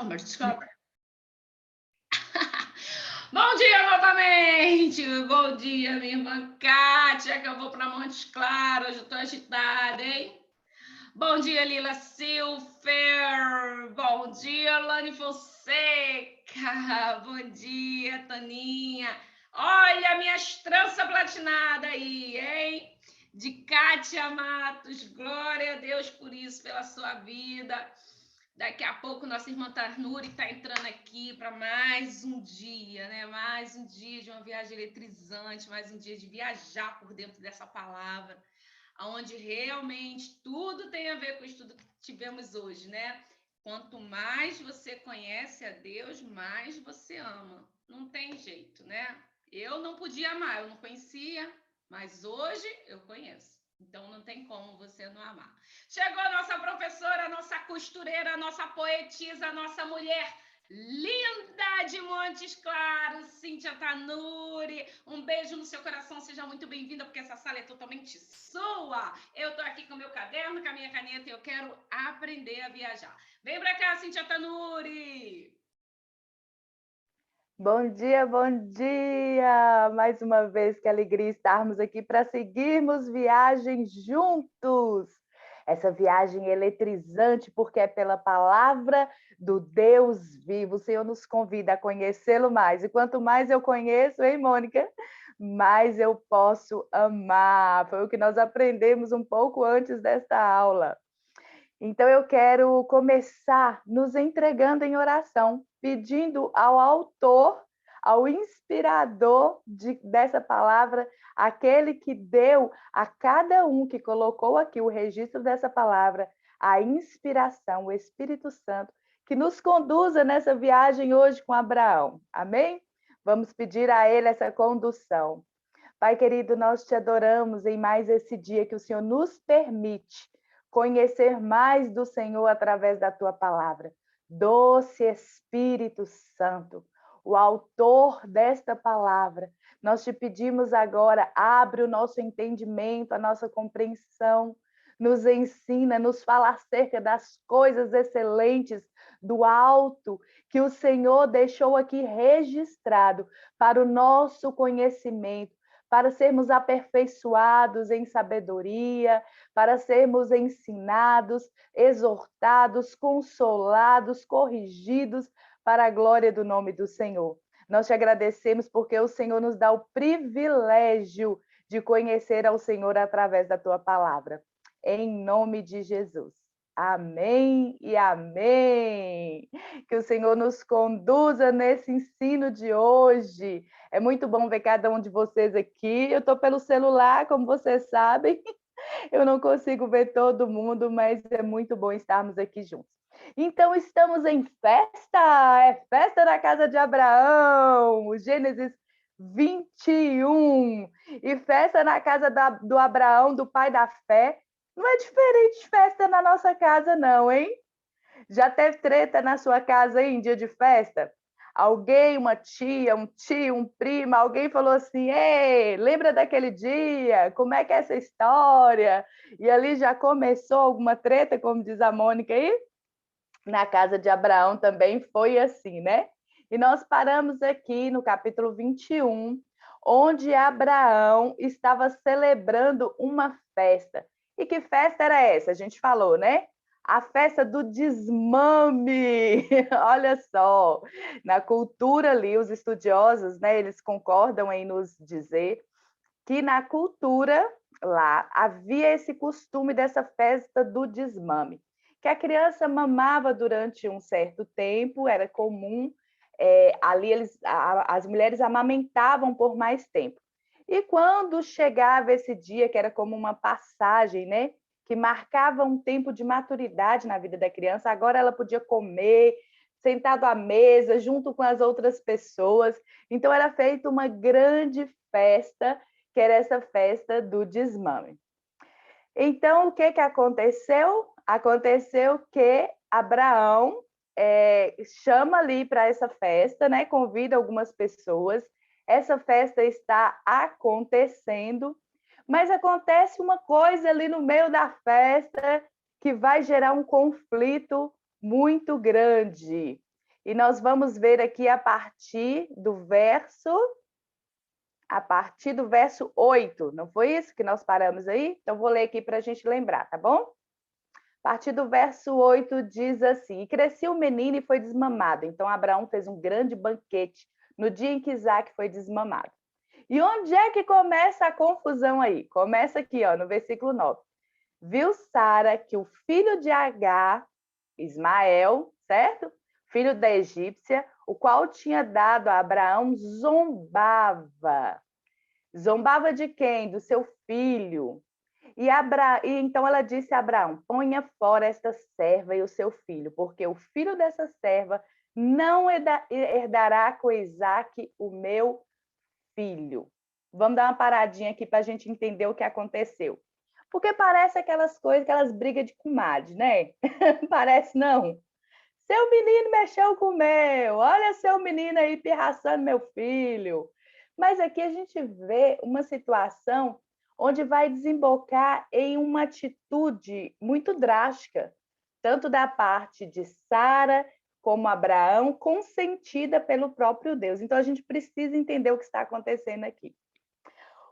Desculpa. Bom dia novamente! Bom dia, minha irmã Kátia, que eu vou para Montes Claros, hoje eu estou agitada, hein? Bom dia, Lila Silfer! Bom dia, Lani Fonseca! Bom dia, Taninha! Olha minhas tranças platinadas aí, hein? De Kátia Matos, glória a Deus por isso, pela sua vida. Daqui a pouco nossa irmã Tarnuri está entrando aqui para mais um dia, né? Mais um dia de uma viagem eletrizante, mais um dia de viajar por dentro dessa palavra, onde realmente tudo tem a ver com o estudo que tivemos hoje, né? Quanto mais você conhece a Deus, mais você ama. Não tem jeito, né? Eu não podia amar, eu não conhecia, mas hoje eu conheço. Então não tem como você não amar. Chegou a nossa professora, a nossa costureira, a nossa poetisa, a nossa mulher linda de Montes Claros, Cíntia Tanuri. Um beijo no seu coração, seja muito bem-vinda, porque essa sala é totalmente sua. Eu tô aqui com o meu caderno, com a minha caneta e eu quero aprender a viajar. Vem pra cá, Cíntia Tanuri! Bom dia, bom dia! Mais uma vez, que alegria estarmos aqui para seguirmos viagem juntos. Essa viagem eletrizante, porque é pela palavra do Deus vivo. O Senhor nos convida a conhecê-lo mais. E quanto mais eu conheço, hein, Mônica? Mais eu posso amar. Foi o que nós aprendemos um pouco antes desta aula. Então, eu quero começar nos entregando em oração, pedindo ao autor, ao inspirador dessa palavra, aquele que deu a cada um que colocou aqui o registro dessa palavra, a inspiração, o Espírito Santo, que nos conduza nessa viagem hoje com Abraão. Amém? Vamos pedir a ele essa condução. Pai querido, nós te adoramos em mais esse dia que o Senhor nos permite conhecer mais do Senhor através da tua palavra. Doce Espírito Santo, o autor desta palavra, nós te pedimos agora, abre o nosso entendimento, a nossa compreensão, nos ensina, nos fala acerca das coisas excelentes do alto que o Senhor deixou aqui registrado para o nosso conhecimento, para sermos aperfeiçoados em sabedoria, para sermos ensinados, exortados, consolados, corrigidos para a glória do nome do Senhor. Nós te agradecemos porque o Senhor nos dá o privilégio de conhecer ao Senhor através da tua palavra. Em nome de Jesus. Amém e amém. Que o Senhor nos conduza nesse ensino de hoje. É muito bom ver cada um de vocês aqui. Eu estou pelo celular, como vocês sabem. Eu não consigo ver todo mundo, mas é muito bom estarmos aqui juntos. Então, estamos em festa! É festa na casa de Abraão, Gênesis 21. E festa na casa do Abraão, do pai da fé. Não é diferente de festa na nossa casa, não, hein? Já teve treta na sua casa aí em dia de festa? Alguém, uma tia, um tio, um primo, alguém falou assim: ei, lembra daquele dia? Como é que é essa história? E ali já começou alguma treta, como diz a Mônica aí? Na casa de Abraão também foi assim, né? E nós paramos aqui no capítulo 21, onde Abraão estava celebrando uma festa. E que festa era essa? A gente falou, né? A festa do desmame. Olha só, na cultura ali, os estudiosos, né, eles concordam em nos dizer que na cultura lá havia esse costume dessa festa do desmame, que a criança mamava durante um certo tempo, era comum, ali as mulheres amamentavam por mais tempo. E quando chegava esse dia, que era como uma passagem, né, que marcava um tempo de maturidade na vida da criança, agora ela podia comer sentado à mesa, junto com as outras pessoas. Então, era feita uma grande festa, que era essa festa do desmame. Então, o que aconteceu? Aconteceu que Abraão chama ali para essa festa, né? Convida algumas pessoas. Essa festa está acontecendo, mas acontece uma coisa ali no meio da festa que vai gerar um conflito muito grande. E nós vamos ver aqui a partir do verso 8. Não foi isso que nós paramos aí? Então, vou ler aqui para a gente lembrar, tá bom? A partir do verso 8 diz assim: E cresceu o menino e foi desmamado. Então, Abraão fez um grande banquete no dia em que Isaac foi desmamado. E onde é que começa a confusão aí? Começa aqui, ó, no versículo 9. Viu Sara que o filho de Agar, Ismael, certo? Filho da egípcia, o qual tinha dado a Abraão, zombava. Zombava de quem? Do seu filho. E então ela disse a Abraão: ponha fora esta serva e o seu filho, porque o filho dessa serva não herdará com Isaque o meu filho. Vamos dar uma paradinha aqui para a gente entender o que aconteceu. Porque parece aquelas coisas, aquelas brigas de comadre, né? Parece não. Seu menino mexeu com o meu, olha seu menino aí pirraçando meu filho. Mas aqui a gente vê uma situação onde vai desembocar em uma atitude muito drástica, tanto da parte de Sara como Abraão, consentida pelo próprio Deus. Então a gente precisa entender o que está acontecendo aqui.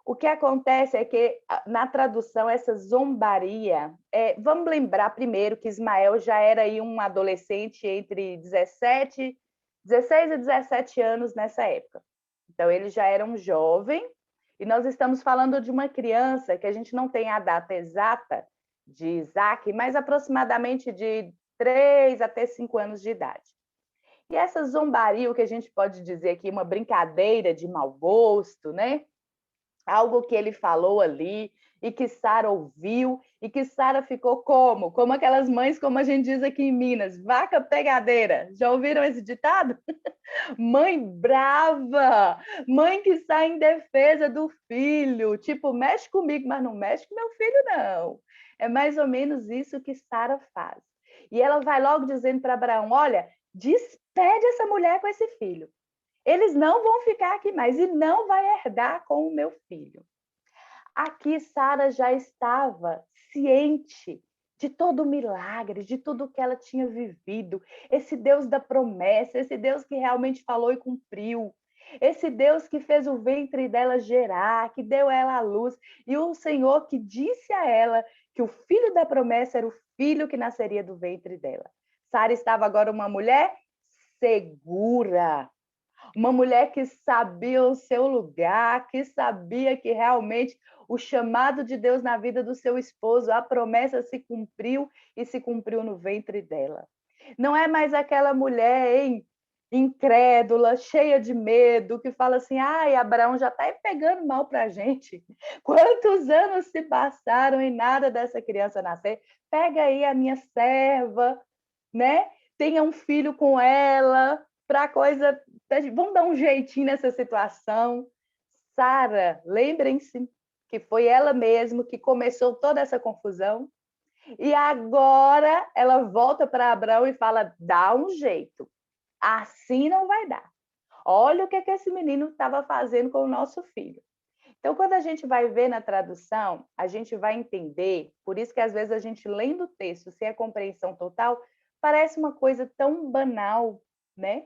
O que acontece é que, na tradução, essa zombaria... vamos lembrar primeiro que Ismael já era aí um adolescente entre 16 e 17 anos nessa época. Então, ele já era um jovem, e nós estamos falando de uma criança que a gente não tem a data exata de Isaac, mas aproximadamente de 3 até 5 anos de idade. E essa zombaria, o que a gente pode dizer aqui, uma brincadeira de mau gosto, né? Algo que ele falou ali e que Sara ouviu e que Sara ficou como? Como aquelas mães, como a gente diz aqui em Minas, vaca pegadeira. Já ouviram esse ditado? Mãe brava, mãe que sai em defesa do filho, tipo, mexe comigo, mas não mexe com meu filho, não. É mais ou menos isso que Sara faz. E ela vai logo dizendo para Abraão: olha, despede essa mulher com esse filho. Eles não vão ficar aqui mais e não vai herdar com o meu filho. Aqui Sara já estava ciente de todo o milagre, de tudo que ela tinha vivido. Esse Deus da promessa, esse Deus que realmente falou e cumpriu. Esse Deus que fez o ventre dela gerar, que deu ela a luz. E o Senhor que disse a ela que o filho da promessa era o filho que nasceria do ventre dela. Sara estava agora uma mulher segura. Uma mulher que sabia o seu lugar, que sabia que realmente o chamado de Deus na vida do seu esposo, a promessa se cumpriu e se cumpriu no ventre dela. Não é mais aquela mulher, hein, incrédula, cheia de medo, que fala assim: ai, Abraão já está pegando mal para a gente. Quantos anos se passaram e nada dessa criança nascer? Pega aí a minha serva, né? Tenha um filho com ela, para a coisa... Vamos dar um jeitinho nessa situação. Sara, lembrem-se que foi ela mesma que começou toda essa confusão. E agora ela volta para Abraão e fala: dá um jeito. Assim não vai dar. Olha o que esse menino estava fazendo com o nosso filho. Então, quando a gente vai ver na tradução, a gente vai entender, por isso que às vezes a gente lendo o texto sem a compreensão total, parece uma coisa tão banal, né?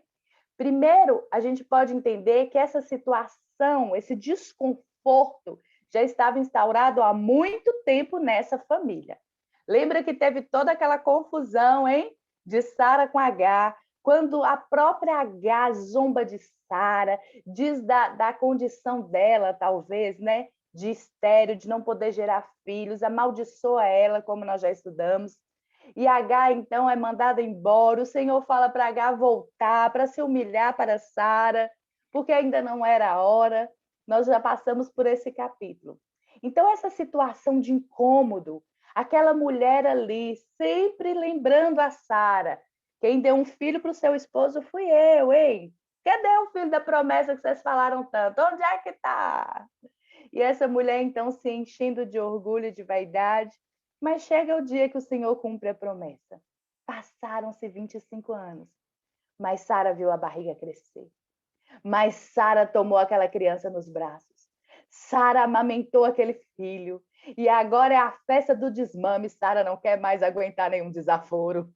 Primeiro, a gente pode entender que essa situação, esse desconforto, já estava instaurado há muito tempo nessa família. Lembra que teve toda aquela confusão, hein? De Sara com Agar, quando a própria Agar zomba de Sara, diz da condição dela, talvez, né? De estéril, de não poder gerar filhos, amaldiçoa ela, como nós já estudamos. E Agar, então, é mandada embora. O Senhor fala para Agar voltar, para se humilhar para Sara, porque ainda não era a hora. Nós já passamos por esse capítulo. Então, essa situação de incômodo, aquela mulher ali, sempre lembrando a Sara: quem deu um filho para o seu esposo fui eu, hein? Cadê o filho da promessa que vocês falaram tanto? Onde é que está? E essa mulher, então, se enchendo de orgulho e de vaidade. Mas chega o dia que o Senhor cumpre a promessa. Passaram-se 25 anos, mas Sara viu a barriga crescer. Mas Sara tomou aquela criança nos braços. Sara amamentou aquele filho. E agora é a festa do desmame. Sara não quer mais aguentar nenhum desaforo.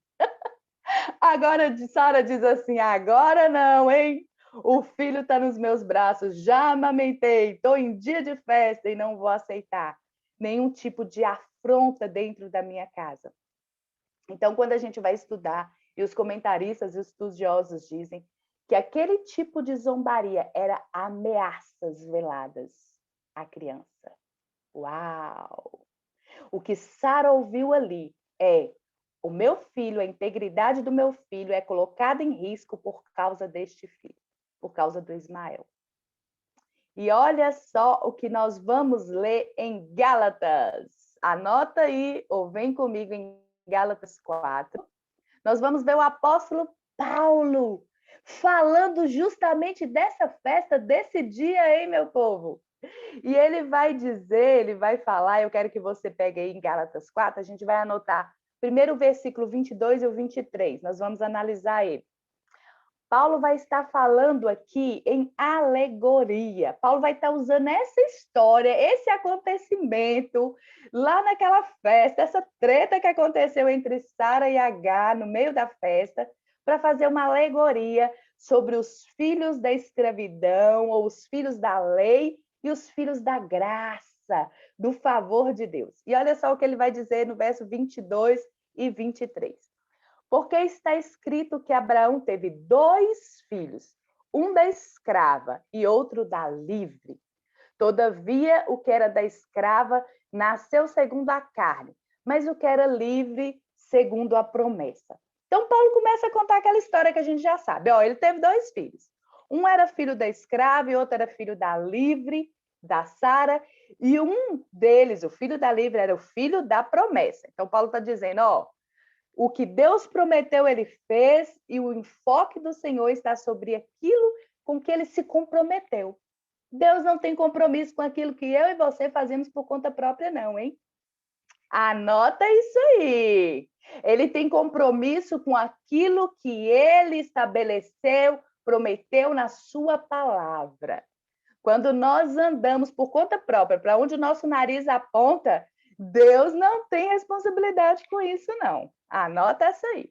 Agora Sara diz assim, agora não, hein? O filho está nos meus braços, já amamentei, estou em dia de festa e não vou aceitar nenhum tipo de afronta dentro da minha casa. Então, quando a gente vai estudar, e os comentaristas e os estudiosos dizem que aquele tipo de zombaria era ameaças veladas à criança. Uau! O que Sara ouviu ali é: o meu filho, a integridade do meu filho é colocada em risco por causa deste filho, por causa do Ismael. E olha só o que nós vamos ler em Gálatas. Anota aí, ou vem comigo em Gálatas 4. Nós vamos ver o apóstolo Paulo falando justamente dessa festa, desse dia, hein, meu povo? E ele vai dizer, ele vai falar, eu quero que você pegue aí em Gálatas 4, a gente vai anotar primeiro o versículo 22 e o 23, nós vamos analisar ele. Paulo vai estar falando aqui em alegoria. Paulo vai estar usando essa história, esse acontecimento, lá naquela festa, essa treta que aconteceu entre Sara e Agar no meio da festa, para fazer uma alegoria sobre os filhos da escravidão, ou os filhos da lei e os filhos da graça, do favor de Deus. E olha só o que ele vai dizer no verso 22 e 23. Porque está escrito que Abraão teve 2 filhos, um da escrava e outro da livre. Todavia, o que era da escrava nasceu segundo a carne, mas o que era livre, segundo a promessa. Então, Paulo começa a contar aquela história que a gente já sabe. Ele teve 2 filhos. Um era filho da escrava e outro era filho da livre, da Sara. E um deles, o filho da livre, era o filho da promessa. Então, Paulo está dizendo, o que Deus prometeu, ele fez, e o enfoque do Senhor está sobre aquilo com que ele se comprometeu. Deus não tem compromisso com aquilo que eu e você fazemos por conta própria, não, hein? Anota isso aí. Ele tem compromisso com aquilo que ele estabeleceu, prometeu na sua palavra. Quando nós andamos por conta própria, para onde o nosso nariz aponta, Deus não tem responsabilidade com isso, não. Anota essa aí.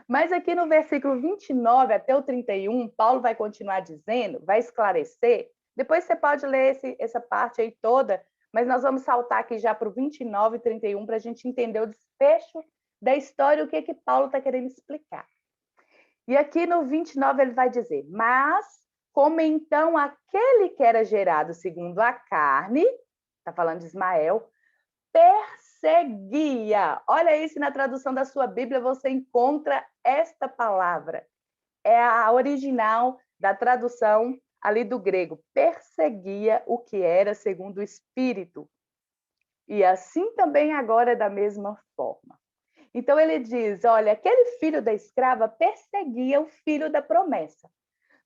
Mas aqui no versículo 29 até o 31, Paulo vai continuar dizendo, vai esclarecer. Depois você pode ler essa parte aí toda, mas nós vamos saltar aqui já para o 29 e 31 para a gente entender o desfecho da história, o que Paulo está querendo explicar. E aqui no 29 ele vai dizer, mas como então aquele que era gerado segundo a carne, está falando de Ismael, perseguia. Olha aí, se na tradução da sua Bíblia você encontra esta palavra. É a original da tradução ali do grego. Perseguia o que era segundo o Espírito. E assim também agora é da mesma forma. Então ele diz, olha, aquele filho da escrava perseguia o filho da promessa.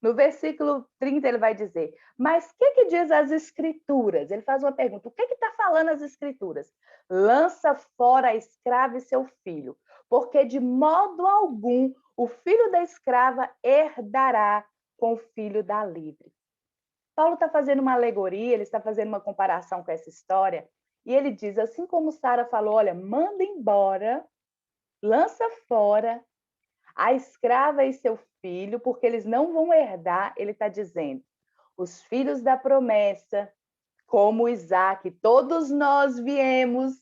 No versículo 30 ele vai dizer, mas o que diz as escrituras? Ele faz uma pergunta, o que está falando as escrituras? Lança fora a escrava e seu filho, porque de modo algum o filho da escrava herdará com o filho da livre. Paulo está fazendo uma alegoria, ele está fazendo uma comparação com essa história, e ele diz, assim como Sara falou, olha, manda embora, lança fora a escrava e seu filho, porque eles não vão herdar, ele está dizendo, os filhos da promessa, como Isaac, todos nós viemos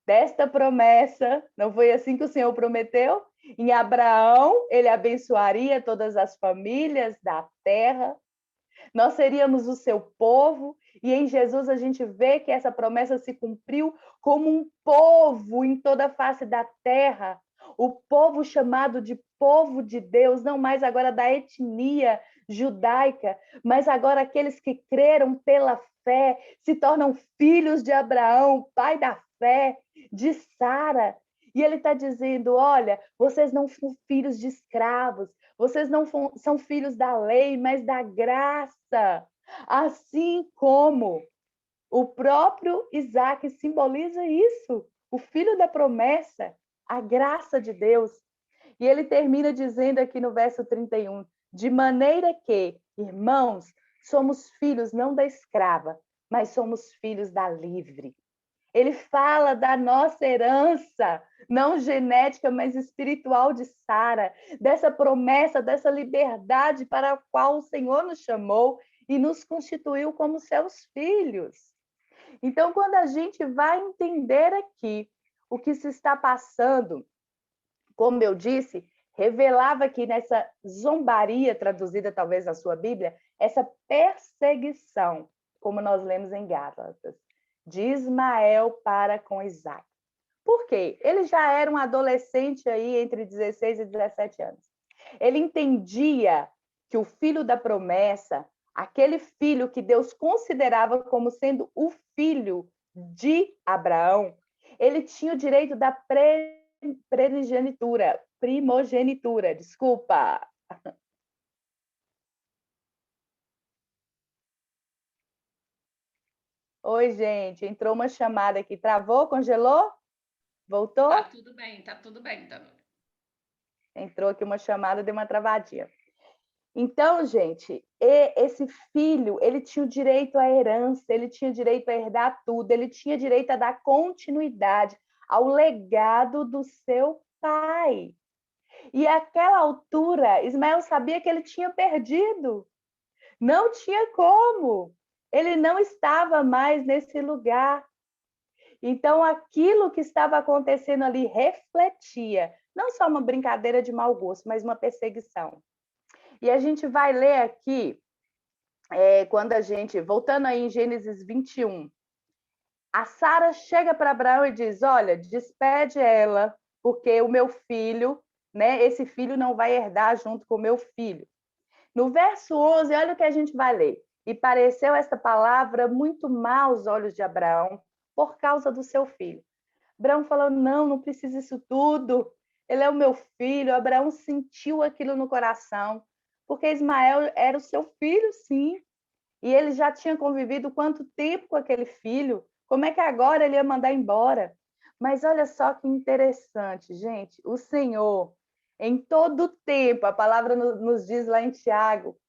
desta promessa, não foi assim que o Senhor prometeu? Em Abraão, ele abençoaria todas as famílias da terra, nós seríamos o seu povo, e em Jesus a gente vê que essa promessa se cumpriu como um povo em toda a face da terra, o povo chamado de povo de Deus, não mais agora da etnia judaica, mas agora aqueles que creram pela fé, se tornam filhos de Abraão, pai da fé, de Sara. E ele está dizendo, olha, vocês não são filhos de escravos, vocês não são filhos da lei, mas da graça. Assim como o próprio Isaac simboliza isso, o filho da promessa, a graça de Deus. E ele termina dizendo aqui no verso 31, de maneira que, irmãos, somos filhos não da escrava, mas somos filhos da livre. Ele fala da nossa herança, não genética, mas espiritual de Sara, dessa promessa, dessa liberdade para a qual o Senhor nos chamou e nos constituiu como seus filhos. Então, quando a gente vai entender aqui o que se está passando, como eu disse, revelava aqui nessa zombaria, traduzida talvez na sua Bíblia, essa perseguição, como nós lemos em Gálatas, de Ismael para com Isaac. Por quê? Ele já era um adolescente aí entre 16 e 17 anos. Ele entendia que o filho da promessa, aquele filho que Deus considerava como sendo o filho de Abraão, ele tinha o direito da primogenitura, desculpa. Oi, gente, entrou uma chamada aqui. Travou? Congelou? Voltou? Tá tudo bem, Tanu. Entrou aqui uma chamada, deu uma travadinha. Então, gente, esse filho, ele tinha o direito à herança, ele tinha direito a herdar tudo, ele tinha direito a dar continuidade ao legado do seu pai. E àquela altura, Ismael sabia que ele tinha perdido. Não tinha como. Ele não estava mais nesse lugar. Então, aquilo que estava acontecendo ali refletia, não só uma brincadeira de mau gosto, mas uma perseguição. E a gente vai ler aqui, quando a gente, voltando aí em Gênesis 21, a Sara chega para Abraão e diz: olha, despede ela, porque o meu filho, né, esse filho não vai herdar junto com o meu filho. No verso 11, olha o que a gente vai ler. E pareceu esta palavra muito má aos olhos de Abraão, por causa do seu filho. Abraão falou: não precisa isso tudo. Ele é o meu filho. Abraão sentiu aquilo no coração, porque Ismael era o seu filho, sim. E ele já tinha convivido quanto tempo com aquele filho? Como é que agora ele ia mandar embora? Mas olha só que interessante, gente. O Senhor, em todo tempo, a palavra nos diz lá em Tiago,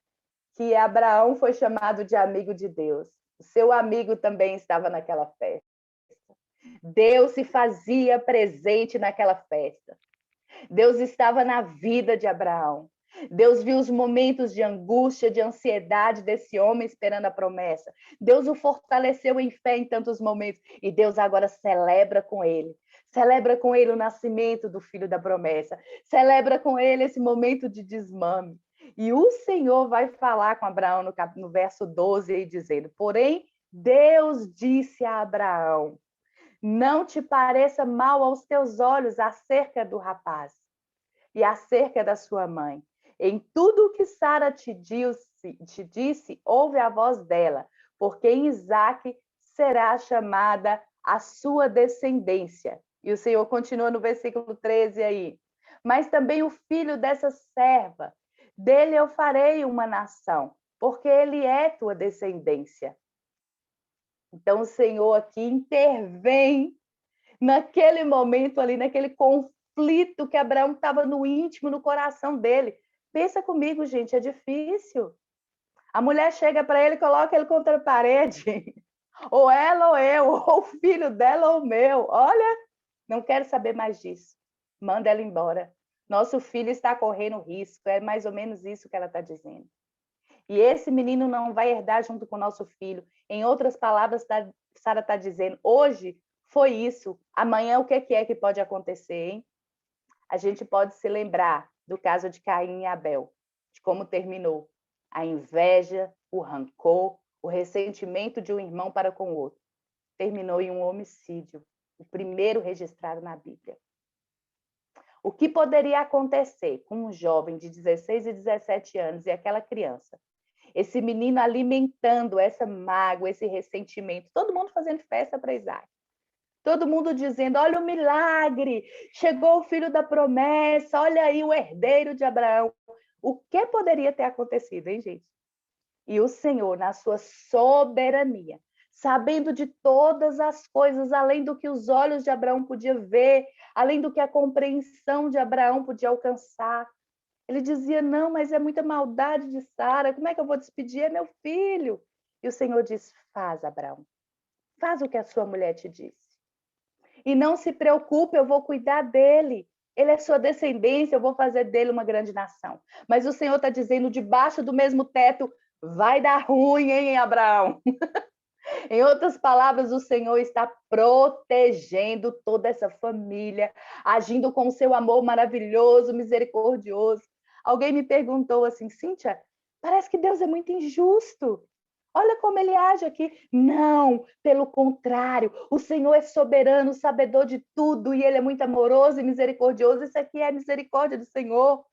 que Abraão foi chamado de amigo de Deus. O seu amigo também estava naquela festa. Deus se fazia presente naquela festa. Deus estava na vida de Abraão. Deus viu os momentos de angústia, de ansiedade desse homem esperando a promessa. Deus o fortaleceu em fé em tantos momentos. E Deus agora celebra com ele. Celebra com ele o nascimento do filho da promessa. Celebra com ele esse momento de desmame. E o Senhor vai falar com Abraão no verso 12, aí, dizendo: porém, Deus disse a Abraão: não te pareça mal aos teus olhos acerca do rapaz e acerca da sua mãe. Em tudo o que Sara te disse, ouve a voz dela, porque em Isaque será chamada a sua descendência. E o Senhor continua no versículo 13 aí. Mas também o filho dessa serva, dele eu farei uma nação, porque ele é tua descendência. Então o Senhor aqui intervém naquele momento ali, naquele conflito que Abraão estava no íntimo, no coração dele. Pensa comigo, gente, é difícil. A mulher chega para ele e coloca ele contra a parede. Ou ela ou eu, ou o filho dela ou o meu. Olha, não quero saber mais disso. Manda ela embora. Nosso filho está correndo risco. É mais ou menos isso que ela está dizendo. E esse menino não vai herdar junto com o nosso filho. Em outras palavras, Sara está dizendo, hoje foi isso. Amanhã o que é que pode acontecer, hein? A gente pode se lembrar do caso de Caim e Abel, de como terminou. A inveja, o rancor, o ressentimento de um irmão para com o outro. Terminou em um homicídio, o primeiro registrado na Bíblia. O que poderia acontecer com um jovem de 16 e 17 anos e aquela criança? Esse menino alimentando essa mágoa, esse ressentimento. Todo mundo fazendo festa para Isaac. Todo mundo dizendo, olha o milagre, chegou o filho da promessa, olha aí o herdeiro de Abraão. O que poderia ter acontecido, hein, gente? E o Senhor, na sua soberania, sabendo de todas as coisas, além do que os olhos de Abraão podiam ver, além do que a compreensão de Abraão podia alcançar, ele dizia, não, mas é muita maldade de Sara, como é que eu vou despedir? É meu filho. E o Senhor diz, faz, Abraão, faz o que a sua mulher te disse. E não se preocupe, eu vou cuidar dele. Ele é sua descendência, eu vou fazer dele uma grande nação. Mas o Senhor está dizendo, debaixo do mesmo teto, vai dar ruim, hein, Abraão? Em outras palavras, o Senhor está protegendo toda essa família, agindo com o seu amor maravilhoso, misericordioso. Alguém me perguntou assim, Cíntia, parece que Deus é muito injusto. Olha como ele age aqui. Não, pelo contrário, o Senhor é soberano, sabedor de tudo, e ele é muito amoroso e misericordioso. Isso aqui é a misericórdia do Senhor.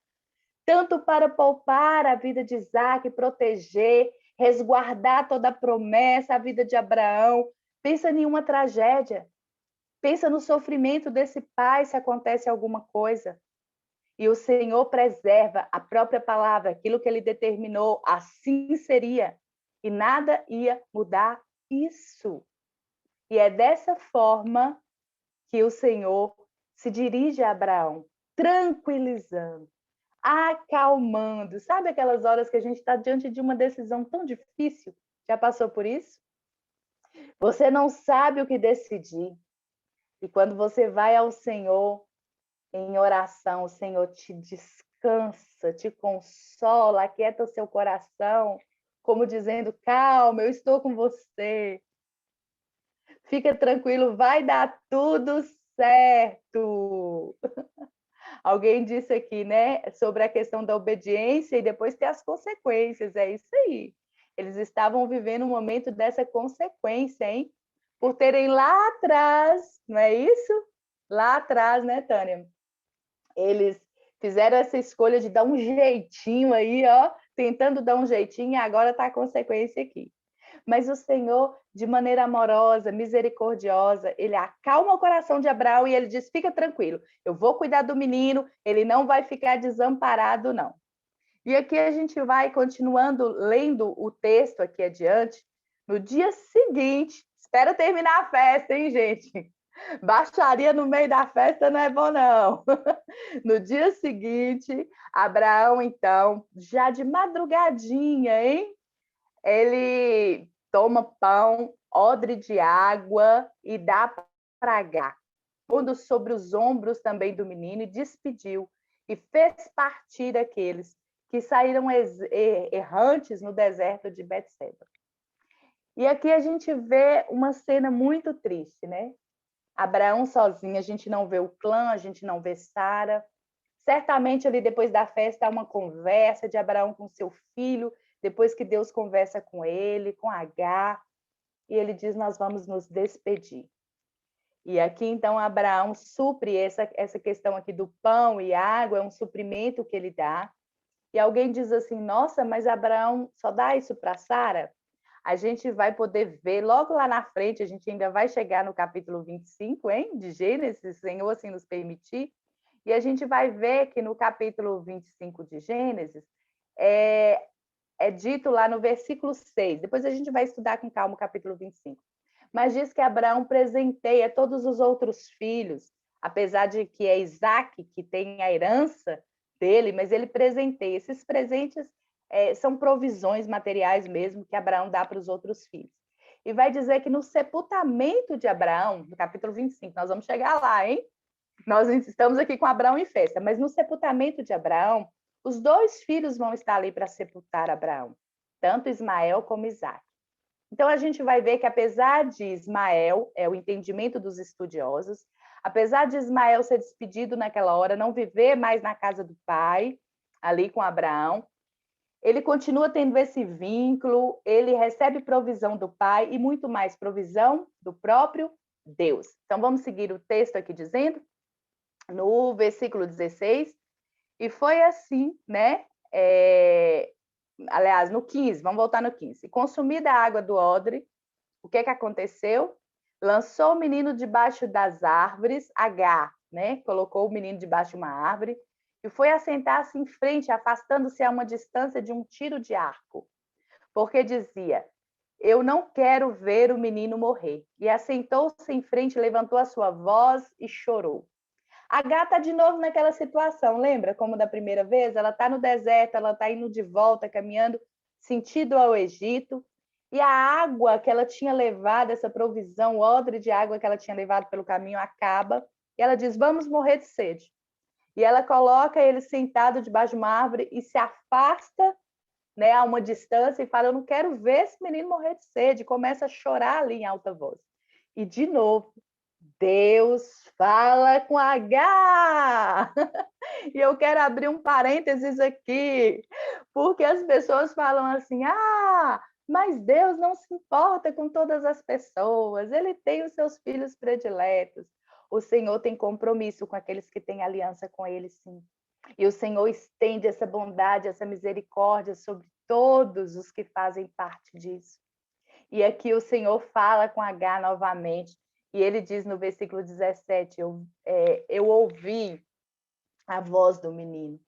Tanto para poupar a vida de Isaac, proteger, resguardar toda a promessa, a vida de Abraão. Pensa em uma tragédia. Pensa no sofrimento desse pai se acontece alguma coisa. E o Senhor preserva a própria palavra, aquilo que ele determinou, assim seria. E nada ia mudar isso. E é dessa forma que o Senhor se dirige a Abraão, tranquilizando, acalmando. Sabe aquelas horas que a gente está diante de uma decisão tão difícil? Já passou por isso? Você não sabe o que decidir. E quando você vai ao Senhor em oração, o Senhor te descansa, te consola, aquieta o seu coração, como dizendo, calma, eu estou com você. Fica tranquilo, vai dar tudo certo. Alguém disse aqui, né, sobre a questão da obediência e depois ter as consequências. É isso aí. Eles estavam vivendo um momento dessa consequência, hein? Por terem lá atrás, não é isso? Lá atrás, né, Tânia? Eles fizeram essa escolha de dar um jeitinho aí, ó, tentando dar um jeitinho, e agora está a consequência aqui. Mas o Senhor, de maneira amorosa, misericordiosa, ele acalma o coração de Abraão e ele diz, fica tranquilo, eu vou cuidar do menino, ele não vai ficar desamparado, não. E aqui a gente vai continuando lendo o texto aqui adiante. No dia seguinte, espera terminar a festa, hein, gente? Baixaria no meio da festa não é bom, não. No dia seguinte, Abraão, então, já de madrugadinha, hein? Ele toma pão, odre de água e dá para Agar, pondo sobre os ombros também do menino e despediu e fez partir aqueles que saíram errantes no deserto de Betseba. E aqui a gente vê uma cena muito triste, né? Abraão sozinho, a gente não vê o clã, a gente não vê Sara. Certamente ali depois da festa há uma conversa de Abraão com seu filho, depois que Deus conversa com ele, com Agar, e ele diz, nós vamos nos despedir. E aqui, então, Abraão supre essa questão aqui do pão e água, é um suprimento que ele dá. E alguém diz assim, nossa, mas Abraão só dá isso para Sara? A gente vai poder ver logo lá na frente, a gente ainda vai chegar no capítulo 25, hein, de Gênesis, Senhor assim nos permitir, e a gente vai ver que no capítulo 25 de Gênesis, é dito lá no versículo 6, depois a gente vai estudar com calma o capítulo 25, mas diz que Abraão presenteia todos os outros filhos, apesar de que é Isaac que tem a herança dele, mas ele presenteia. Esses presentes são provisões materiais mesmo que Abraão dá para os outros filhos. E vai dizer que no sepultamento de Abraão, no capítulo 25, nós vamos chegar lá, hein? Nós estamos aqui com Abraão em festa, mas no sepultamento de Abraão, os dois filhos vão estar ali para sepultar Abraão, tanto Ismael como Isaque. Então, a gente vai ver que, apesar de Ismael, é o entendimento dos estudiosos, apesar de Ismael ser despedido naquela hora, não viver mais na casa do pai, ali com Abraão, ele continua tendo esse vínculo, ele recebe provisão do pai e muito mais provisão do próprio Deus. Então, vamos seguir o texto aqui dizendo, no versículo 16, e foi assim, né? Aliás, no 15, vamos voltar no 15. Consumida a água do odre, o que aconteceu? Lançou o menino debaixo das árvores, Agar, né? Colocou o menino debaixo de uma árvore e foi assentar-se em frente, afastando-se a uma distância de um tiro de arco, porque dizia, eu não quero ver o menino morrer. E assentou-se em frente, levantou a sua voz e chorou. Agar está de novo naquela situação, lembra como da primeira vez? Ela está no deserto, ela está indo de volta, caminhando sentido ao Egito, E a água que ela tinha levado, essa provisão, o odre de água que ela tinha levado pelo caminho acaba. E ela diz: vamos morrer de sede. E ela coloca ele sentado debaixo de uma árvore e se afasta, né, a uma distância e fala: eu não quero ver esse menino morrer de sede. E começa a chorar ali em alta voz. E de novo, Deus fala com H. E eu quero abrir um parênteses aqui, porque as pessoas falam assim: ah, mas Deus não se importa com todas as pessoas, ele tem os seus filhos prediletos. O Senhor tem compromisso com aqueles que têm aliança com ele, sim. E o Senhor estende essa bondade, essa misericórdia sobre todos os que fazem parte disso. E aqui o Senhor fala com H novamente, e ele diz no versículo 17: eu ouvi a voz do menino.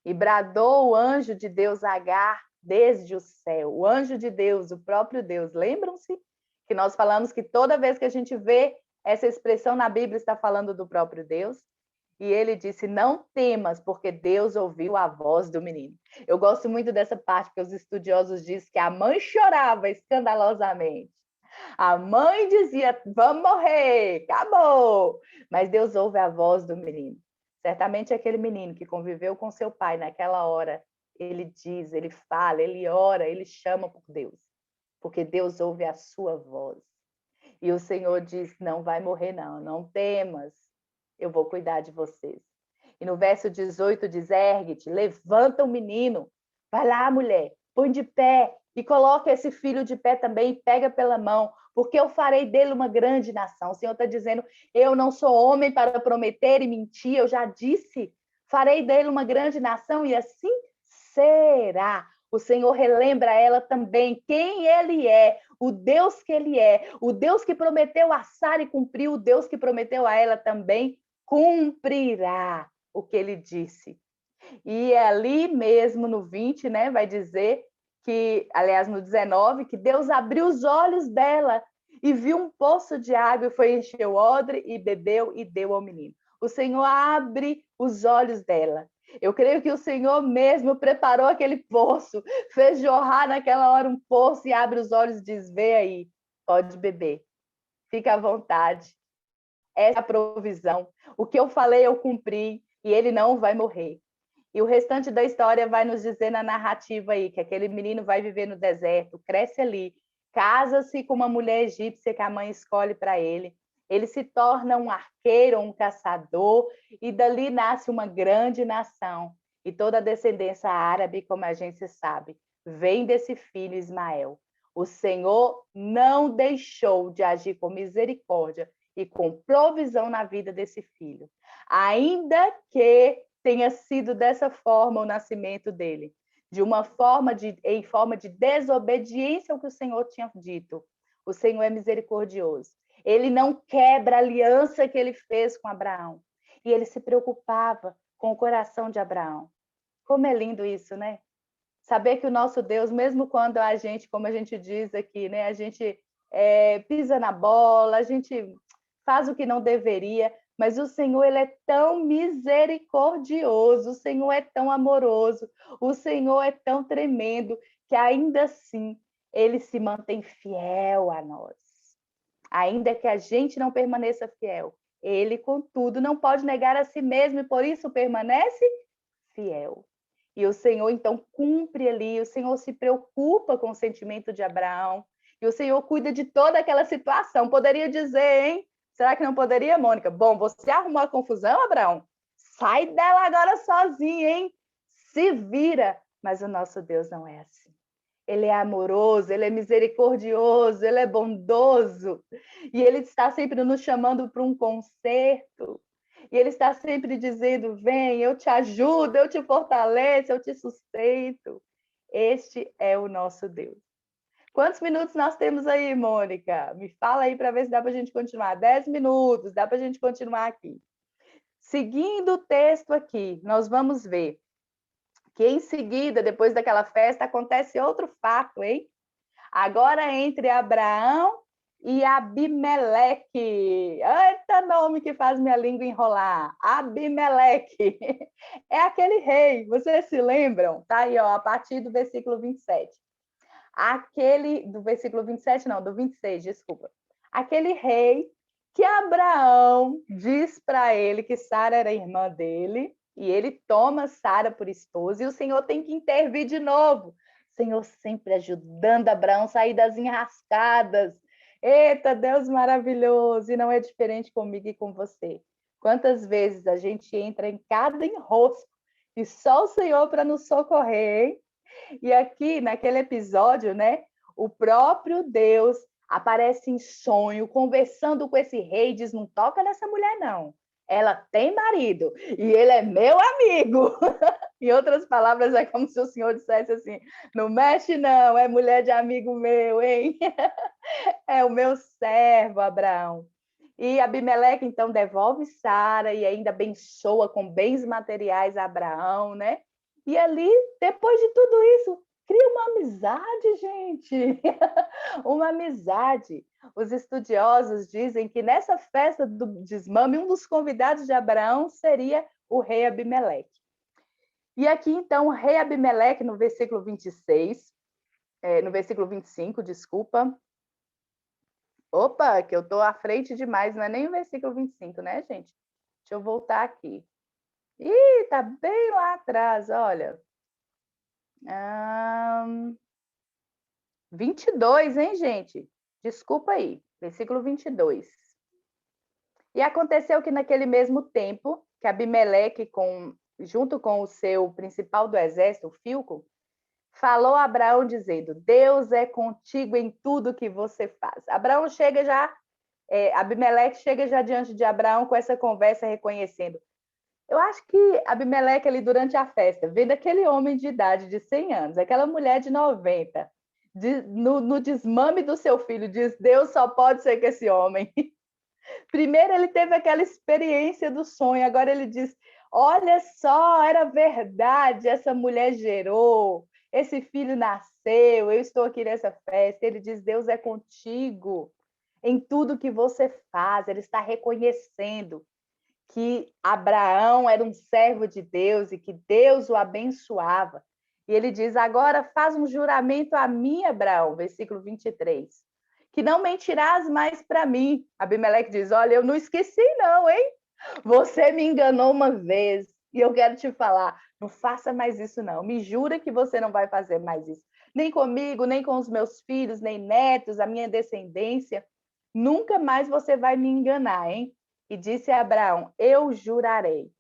E bradou o anjo de Deus a Agar desde o céu. O anjo de Deus, o próprio Deus. Lembram-se que nós falamos que toda vez que a gente vê essa expressão na Bíblia está falando do próprio Deus? E ele disse: não temas, porque Deus ouviu a voz do menino. Eu gosto muito dessa parte, porque os estudiosos dizem que a mãe chorava escandalosamente. A mãe dizia: vamos morrer, acabou. Mas Deus ouve a voz do menino. Certamente aquele menino que conviveu com seu pai naquela hora, ele diz, ele fala, ele ora, ele chama por Deus, porque Deus ouve a sua voz. E o Senhor diz: não vai morrer não, não temas, eu vou cuidar de vocês. E no verso 18 diz: ergue-te, levanta o menino, vai lá, mulher, põe de pé e coloca esse filho de pé também e pega pela mão, porque eu farei dele uma grande nação. O Senhor está dizendo: eu não sou homem para prometer e mentir, eu já disse, farei dele uma grande nação e assim será. O Senhor relembra a ela também quem ele é, o Deus que ele é, o Deus que prometeu a Sara e cumpriu, o Deus que prometeu a ela também cumprirá o que ele disse. E ali mesmo no 20, né, vai dizer que, aliás, no 19, que Deus abriu os olhos dela e viu um poço de água e foi encher o odre e bebeu e deu ao menino. O Senhor abre os olhos dela. Eu creio que o Senhor mesmo preparou aquele poço, fez jorrar naquela hora um poço e abre os olhos e diz: vê aí, pode beber, fica à vontade. Essa é a provisão. O que eu falei, eu cumpri e ele não vai morrer. E o restante da história vai nos dizer na narrativa aí que aquele menino vai viver no deserto, cresce ali, casa-se com uma mulher egípcia que a mãe escolhe para ele. Ele se torna um arqueiro, um caçador, e dali nasce uma grande nação. E toda a descendência árabe, como a gente sabe, vem desse filho Ismael. O Senhor não deixou de agir com misericórdia e com provisão na vida desse filho, ainda que tenha sido dessa forma o nascimento dele, de uma forma em forma de desobediência ao que o Senhor tinha dito. O Senhor é misericordioso. Ele não quebra a aliança que ele fez com Abraão. E ele se preocupava com o coração de Abraão. Como é lindo isso, né? Saber que o nosso Deus, mesmo quando a gente, como a gente diz aqui, né, a gente pisa na bola, a gente faz o que não deveria, mas o Senhor, ele é tão misericordioso, o Senhor é tão amoroso, o Senhor é tão tremendo, que ainda assim ele se mantém fiel a nós. Ainda que a gente não permaneça fiel, ele, contudo, não pode negar a si mesmo e por isso permanece fiel. E o Senhor, então, cumpre ali, o Senhor se preocupa com o sentimento de Abraão, e o Senhor cuida de toda aquela situação. Poderia dizer, hein? Será que não poderia, Mônica? Bom, você arrumou a confusão, Abraão? Sai dela agora sozinho, hein? Se vira. Mas o nosso Deus não é assim. Ele é amoroso, ele é misericordioso, ele é bondoso. E ele está sempre nos chamando para um conserto. E ele está sempre dizendo: vem, eu te ajudo, eu te fortaleço, eu te sustento. Este é o nosso Deus. Quantos minutos nós temos aí, Mônica? Me fala aí para ver se dá para a gente continuar. 10 minutos, dá para a gente continuar aqui. Seguindo o texto aqui, nós vamos ver que em seguida, depois daquela festa, acontece outro fato, hein? Agora entre Abraão e Abimeleque. Eita nome que faz minha língua enrolar. Abimeleque. É aquele rei, vocês se lembram? Tá aí, ó, a partir do versículo 27. aquele, do versículo 27, não, do 26, desculpa. Aquele rei que Abraão diz para ele que Sara era irmã dele, e ele toma Sara por esposa, e o Senhor tem que intervir de novo. O Senhor sempre ajudando Abraão a sair das enrascadas. Eita, Deus maravilhoso! E não é diferente comigo e com você. Quantas vezes a gente entra em cada enrosco e só o Senhor para nos socorrer, hein? E aqui, naquele episódio, né, o próprio Deus aparece em sonho, conversando com esse rei, e diz: não toca nessa mulher, não. Ela tem marido e ele é meu amigo. Em outras palavras, é como se o Senhor dissesse assim: não mexe, não, é mulher de amigo meu, hein? É o meu servo, Abraão. E Abimeleque, então, devolve Sara e ainda abençoa com bens materiais a Abraão, né? E ali, depois de tudo isso, cria uma amizade, gente. Uma amizade. Os estudiosos dizem que nessa festa do desmame, um dos convidados de Abraão seria o rei Abimeleque. E aqui, então, o rei Abimeleque, no versículo 26, no versículo 25, desculpa. Opa, que eu estou à frente demais, não é nem o versículo 25, né, gente? Deixa eu voltar aqui. Ih, tá bem lá atrás, olha. 22, hein, gente? Desculpa aí, versículo 22. E aconteceu que naquele mesmo tempo, que Abimeleque, junto com o seu principal do exército, Filco, falou a Abraão dizendo: Deus é contigo em tudo que você faz. Abraão chega já, Abimeleque chega já diante de Abraão com essa conversa reconhecendo. Eu acho que Abimeleque ali durante a festa, vendo aquele homem de idade de 100 anos, aquela mulher de 90, no desmame do seu filho, diz: Deus só pode ser com esse homem. Primeiro ele teve aquela experiência do sonho, agora ele diz: olha só, era verdade, essa mulher gerou, esse filho nasceu, eu estou aqui nessa festa. Ele diz: Deus é contigo em tudo que você faz. Ele está reconhecendo que Abraão era um servo de Deus e que Deus o abençoava. E ele diz: agora faz um juramento a mim, Abraão, versículo 23, que não mentirás mais para mim. Abimeleque diz: olha, eu não esqueci não, hein? Você me enganou uma vez e eu quero te falar, não faça mais isso não. Me jura que você não vai fazer mais isso. Nem comigo, nem com os meus filhos, nem netos, a minha descendência. Nunca mais você vai me enganar, hein? E disse a Abraão: eu jurarei.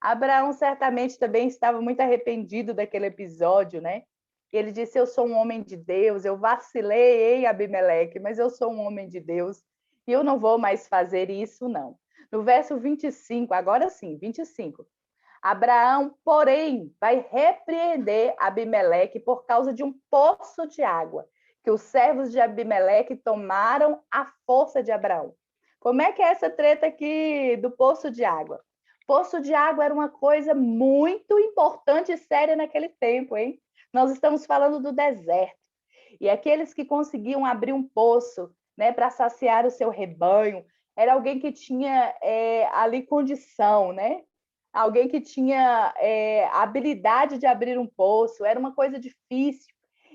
Abraão certamente também estava muito arrependido daquele episódio, né? Ele disse: eu sou um homem de Deus, eu vacilei, hein, Abimeleque, mas eu sou um homem de Deus e eu não vou mais fazer isso, não. No verso 25, agora sim, 25. Abraão, porém, vai repreender Abimeleque por causa de um poço de água que os servos de Abimeleque tomaram à força de Abraão. Como é que é essa treta aqui do poço de água? Poço de água era uma coisa muito importante e séria naquele tempo, hein? Nós estamos falando do deserto. E aqueles que conseguiam abrir um poço, né, para saciar o seu rebanho, era alguém que tinha ali condição, né? Alguém que tinha habilidade de abrir um poço, era uma coisa difícil.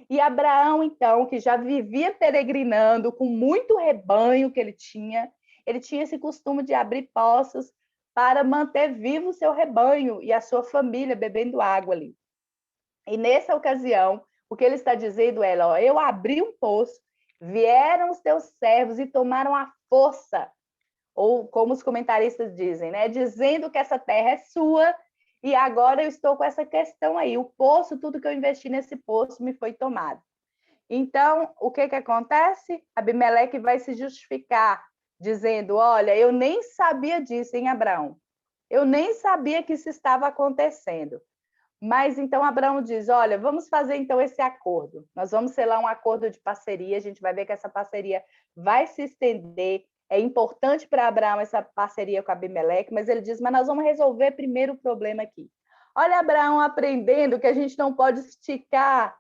E Abraão, então, que já vivia peregrinando com muito rebanho que ele tinha esse costume de abrir poços para manter vivo o seu rebanho e a sua família bebendo água ali. E nessa ocasião, o que ele está dizendo é: ó, eu abri um poço, vieram os teus servos e tomaram a força, ou como os comentaristas dizem, né, dizendo que essa terra é sua e agora eu estou com essa questão aí. O poço, tudo que eu investi nesse poço me foi tomado. Então, o que acontece? Abimeleque vai se justificar, dizendo: olha, eu nem sabia disso, hein, Abraão? Eu nem sabia que isso estava acontecendo. Mas então Abraão diz: olha, vamos fazer então esse acordo. Nós vamos selar um acordo de parceria, a gente vai ver que essa parceria vai se estender. É importante para Abraão essa parceria com Abimeleque, mas ele diz: mas nós vamos resolver primeiro o problema aqui. Olha Abraão aprendendo que a gente não pode esticar,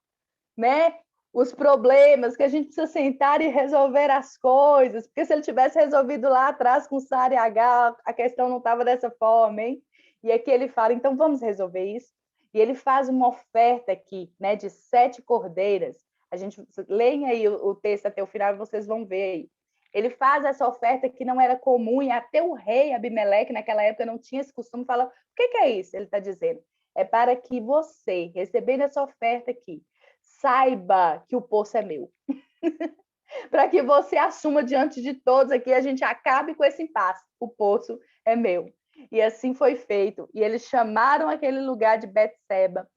né, os problemas, que a gente precisa sentar e resolver as coisas, porque se ele tivesse resolvido lá atrás com Sara e Agar, a questão não estava dessa forma, hein? E aqui ele fala: então vamos resolver isso. E ele faz uma oferta aqui, né, de 7 cordeiras. Leem aí o texto até o final e vocês vão ver aí. Ele faz essa oferta que não era comum e até o rei Abimeleque, naquela época, não tinha esse costume. Fala, o que é isso? Ele está dizendo. É para que você, recebendo essa oferta aqui, saiba que o poço é meu. Para que você assuma diante de todos aqui, a gente acabe com esse impasse. O poço é meu. E assim foi feito. E eles chamaram aquele lugar de Betseba.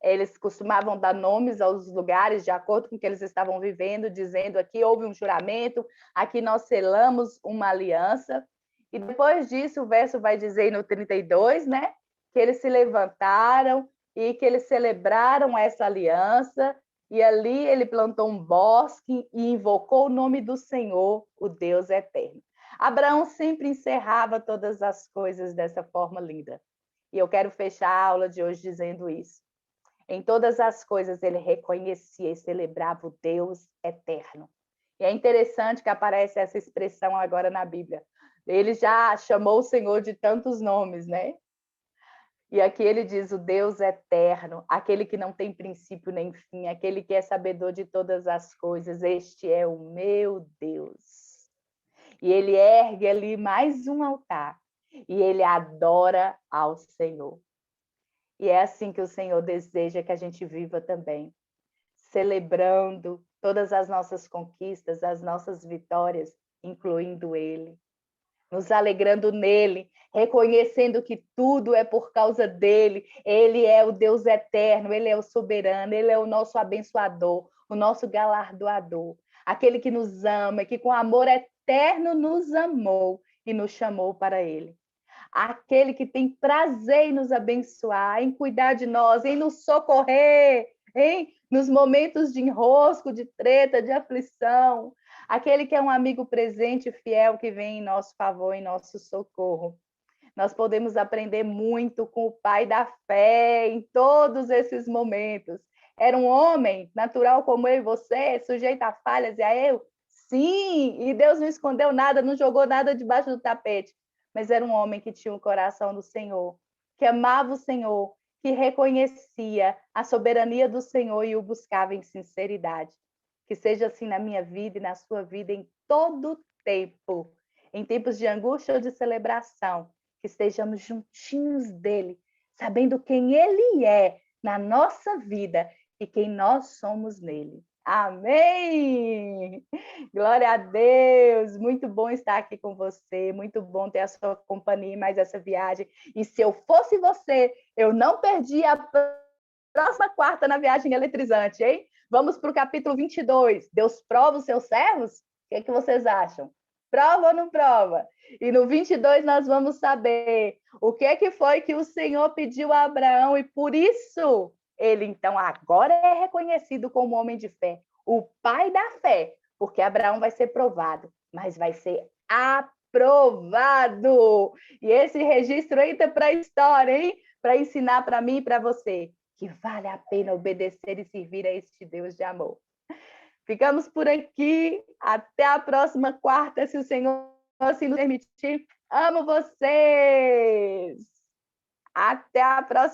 Eles costumavam dar nomes aos lugares de acordo com o que eles estavam vivendo, dizendo aqui houve um juramento, aqui nós selamos uma aliança. E depois disso, o verso vai dizer no 32, né? Que eles se levantaram e que eles celebraram essa aliança. E ali ele plantou um bosque e invocou o nome do Senhor, o Deus eterno. Abraão sempre encerrava todas as coisas dessa forma linda. E eu quero fechar a aula de hoje dizendo isso. Em todas as coisas ele reconhecia e celebrava o Deus eterno. E é interessante que aparece essa expressão agora na Bíblia. Ele já chamou o Senhor de tantos nomes, né? E aqui ele diz o Deus eterno, aquele que não tem princípio nem fim, aquele que é sabedor de todas as coisas. Este é o meu Deus. E ele ergue ali mais um altar e ele adora ao Senhor. E é assim que o Senhor deseja que a gente viva também, celebrando todas as nossas conquistas, as nossas vitórias, incluindo Ele, nos alegrando nele, reconhecendo que tudo é por causa dele. Ele é o Deus eterno, ele é o soberano, ele é o nosso abençoador, o nosso galardoador, aquele que nos ama, que com amor eterno nos amou e nos chamou para ele. Aquele que tem prazer em nos abençoar, em cuidar de nós, em nos socorrer, hein? Nos momentos de enrosco, de treta, de aflição. Aquele que é um amigo presente e fiel que vem em nosso favor, em nosso socorro. Nós podemos aprender muito com o pai da fé em todos esses momentos. Era um homem natural como eu e você, sujeito a falhas e a erro? Sim, e Deus não escondeu nada, não jogou nada debaixo do tapete. Mas era um homem que tinha o coração do Senhor, que amava o Senhor, que reconhecia a soberania do Senhor e o buscava em sinceridade. Que seja assim na minha vida e na sua vida em todo tempo, em tempos de angústia ou de celebração, que estejamos juntinhos dele, sabendo quem ele é na nossa vida e quem nós somos nele. Amém! Glória a Deus! Muito bom estar aqui com você, muito bom ter a sua companhia em mais essa viagem. E se eu fosse você, eu não perdia a próxima quarta na viagem eletrizante, hein? Vamos para o capítulo 22. Deus prova os seus servos? O que vocês acham? Prova ou não prova? E no 22 nós vamos saber o que foi que o Senhor pediu a Abraão e por isso ele, então, agora é reconhecido como homem de fé, o pai da fé, porque Abraão vai ser provado, mas vai ser aprovado. E esse registro entra para a história, hein? Para ensinar para mim e para você que vale a pena obedecer e servir a este Deus de amor. Ficamos por aqui. Até a próxima quarta, se o Senhor assim nos permitir. Amo vocês! Até a próxima.